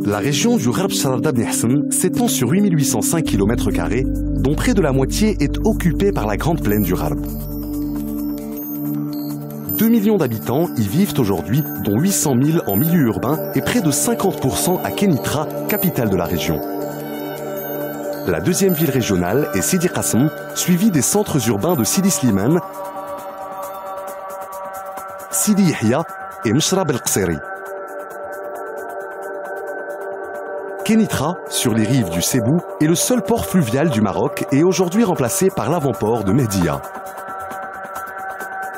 La région du Gharb Sharada Bni Hassan s'étend sur 8805 km², dont près de la moitié est occupée par la grande plaine du Gharb. 2 millions d'habitants y vivent aujourd'hui, dont 800 000 en milieu urbain et près de 50% à Kénitra, capitale de la région. La deuxième ville régionale est Sidi Qassem, suivie des centres urbains de Sidi Slimane, Sidi Yahya et Mshrab el-Qsiri. Kénitra, sur les rives du Sébou, est le seul port fluvial du Maroc et est aujourd'hui remplacé par l'avant-port de Mehdia.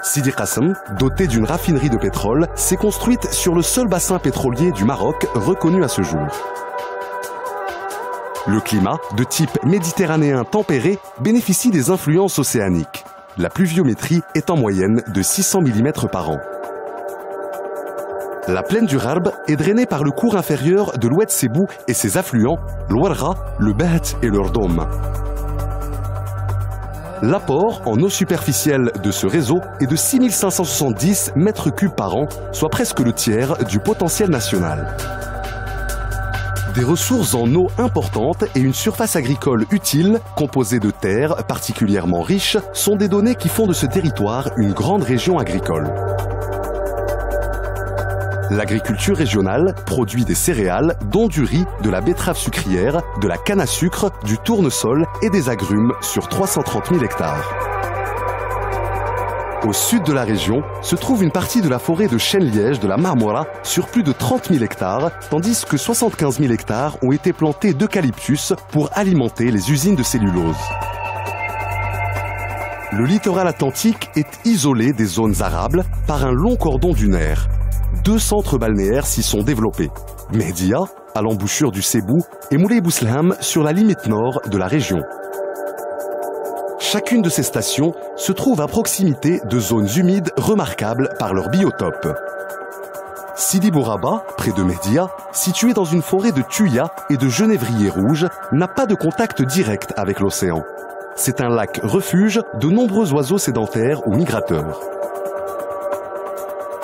Sidi Qassem, dotée d'une raffinerie de pétrole, s'est construite sur le seul bassin pétrolier du Maroc reconnu à ce jour. Le climat, de type méditerranéen tempéré, bénéficie des influences océaniques. La pluviométrie est en moyenne de 600 mm par an. La plaine du Gharb est drainée par le cours inférieur de l'Oued Sébou et ses affluents, l'Ouargha, le Baht et le Rdoum. L'apport en eau superficielle de ce réseau est de 6570 m3 par an, soit presque le tiers du potentiel national. Des ressources en eau importantes et une surface agricole utile, composée de terres particulièrement riches, sont des données qui font de ce territoire une grande région agricole. L'agriculture régionale produit des céréales, dont du riz, de la betterave sucrière, de la canne à sucre, du tournesol et des agrumes sur 330 000 hectares. Au sud de la région se trouve une partie de la forêt de chêne-liège de la Marmora sur plus de 30 000 hectares, tandis que 75 000 hectares ont été plantés d'eucalyptus pour alimenter les usines de cellulose. Le littoral atlantique est isolé des zones arables par un long cordon dunaire. 2 centres balnéaires s'y sont développés. Mehdia, à l'embouchure du Sébou, et Moulay Bouslham sur la limite nord de la région. Chacune de ces stations se trouve à proximité de zones humides remarquables par leur biotope. Sidi Bouraba, près de Mehdia, situé dans une forêt de thuyas et de genévriers rouges, n'a pas de contact direct avec l'océan. C'est un lac refuge de nombreux oiseaux sédentaires ou migrateurs.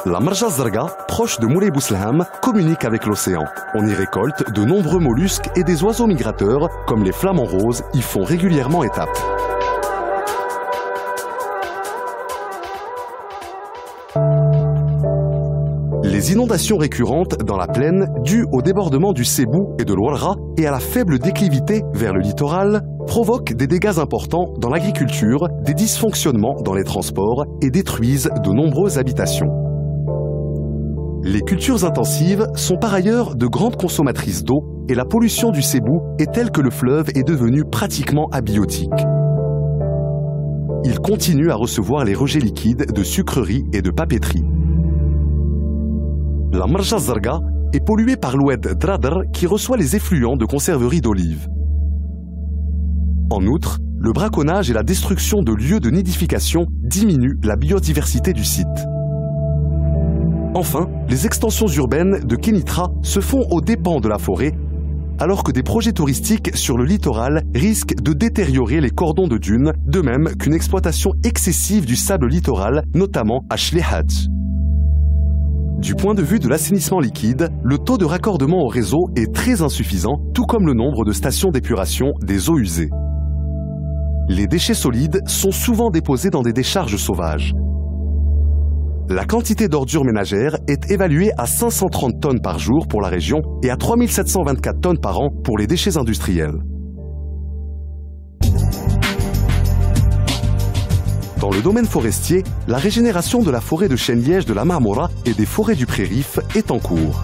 La Marja Zarga, proche de Moulay Bouslham, communique avec l'océan. On y récolte de nombreux mollusques et des oiseaux migrateurs, comme les flamants roses, y font régulièrement étape. Les inondations récurrentes dans la plaine, dues au débordement du Sébou et de l'Ouargha et à la faible déclivité vers le littoral, provoquent des dégâts importants dans l'agriculture, des dysfonctionnements dans les transports et détruisent de nombreuses habitations. Les cultures intensives sont par ailleurs de grandes consommatrices d'eau et la pollution du Sébou est telle que le fleuve est devenu pratiquement abiotique. Il continue à recevoir les rejets liquides de sucreries et de papeterie. La Marja Zarga est polluée par l'Oued Dradr qui reçoit les effluents de conserveries d'olives. En outre, le braconnage et la destruction de lieux de nidification diminuent la biodiversité du site. Enfin, les extensions urbaines de Kénitra se font aux dépens de la forêt, alors que des projets touristiques sur le littoral risquent de détériorer les cordons de dunes, de même qu'une exploitation excessive du sable littoral, notamment à Shlihat. Du point de vue de l'assainissement liquide, le taux de raccordement au réseau est très insuffisant, tout comme le nombre de stations d'épuration des eaux usées. Les déchets solides sont souvent déposés dans des décharges sauvages. La quantité d'ordures ménagères est évaluée à 530 tonnes par jour pour la région et à 3724 tonnes par an pour les déchets industriels. Dans le domaine forestier, la régénération de la forêt de chêne-liège de la Marmora et des forêts du Prérif est en cours.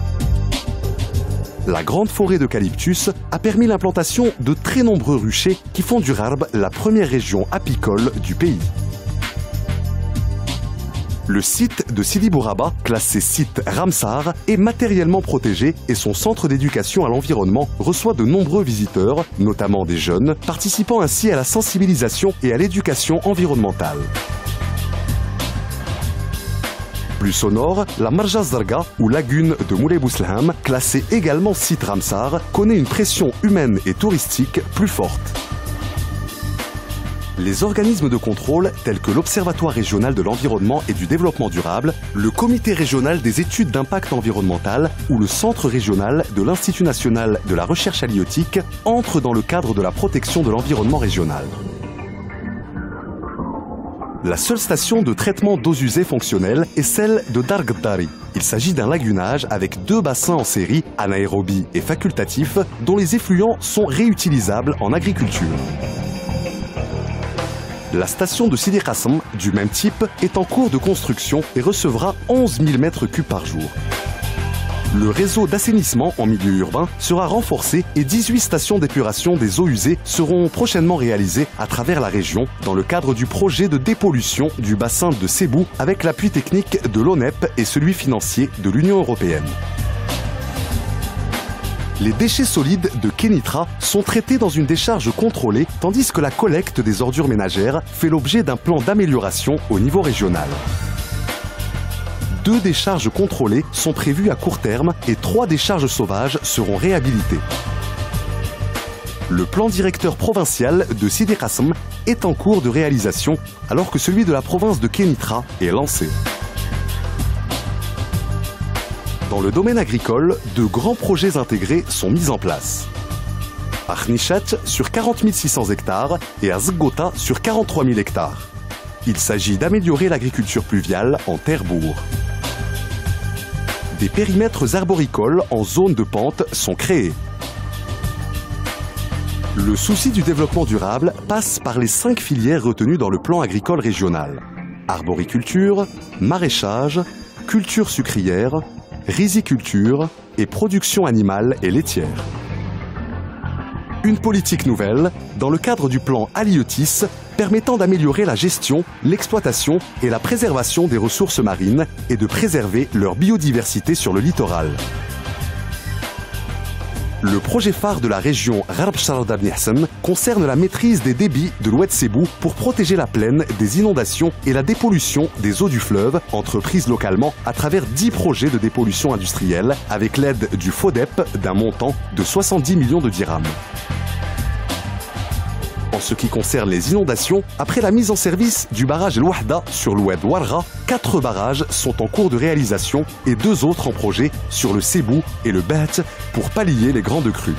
La grande forêt d'eucalyptus a permis l'implantation de très nombreux ruchers qui font du Gharb la première région apicole du pays. Le site de Sidi Bouraba, classé site Ramsar, est matériellement protégé et son centre d'éducation à l'environnement reçoit de nombreux visiteurs, notamment des jeunes, participant ainsi à la sensibilisation et à l'éducation environnementale. Plus au nord, la Marja Zarga, ou lagune de Moulay Bouslham, classée également site Ramsar, connaît une pression humaine et touristique plus forte. Les organismes de contrôle tels que l'Observatoire régional de l'environnement et du développement durable, le Comité régional des études d'impact environnemental ou le Centre régional de l'Institut national de la recherche halieutique entrent dans le cadre de la protection de l'environnement régional. La seule station de traitement d'eaux usées fonctionnelle est celle de Dargdari. Il s'agit d'un lagunage avec 2 bassins en série, anaérobie et facultatif, dont les effluents sont réutilisables en agriculture. La station de Sidi Qassem, du même type, est en cours de construction et recevra 11 000 m3 par jour. Le réseau d'assainissement en milieu urbain sera renforcé et 18 stations d'épuration des eaux usées seront prochainement réalisées à travers la région dans le cadre du projet de dépollution du bassin de Sebou avec l'appui technique de l'ONEP et celui financier de l'Union européenne. Les déchets solides de Kénitra sont traités dans une décharge contrôlée, tandis que la collecte des ordures ménagères fait l'objet d'un plan d'amélioration au niveau régional. 2 décharges contrôlées sont prévues à court terme et 3 décharges sauvages seront réhabilitées. Le plan directeur provincial de Sidi Qassem est en cours de réalisation, alors que celui de la province de Kénitra est lancé. Dans le domaine agricole, de grands projets intégrés sont mis en place. À Khnichat sur 40 600 hectares et à Zgota sur 43 000 hectares. Il s'agit d'améliorer l'agriculture pluviale en terre-bourg. Des périmètres arboricoles en zone de pente sont créés. Le souci du développement durable passe par les 5 filières retenues dans le plan agricole régional. Arboriculture, maraîchage, culture sucrière, riziculture et production animale et laitière. Une politique nouvelle, dans le cadre du plan Halieutis, permettant d'améliorer la gestion, l'exploitation et la préservation des ressources marines et de préserver leur biodiversité sur le littoral. Le projet phare de la région Gharb Sharada Bni Hassan concerne la maîtrise des débits de l'Oued Sebou pour protéger la plaine des inondations et la dépollution des eaux du fleuve, entreprise localement à travers 10 projets de dépollution industrielle avec l'aide du FODEP d'un montant de 70 millions de dirhams. En ce qui concerne les inondations, après la mise en service du barrage El Wahda sur l'Oued Warra, 4 barrages sont en cours de réalisation et 2 autres en projet sur le Sebou et le Baht pour pallier les grandes crues.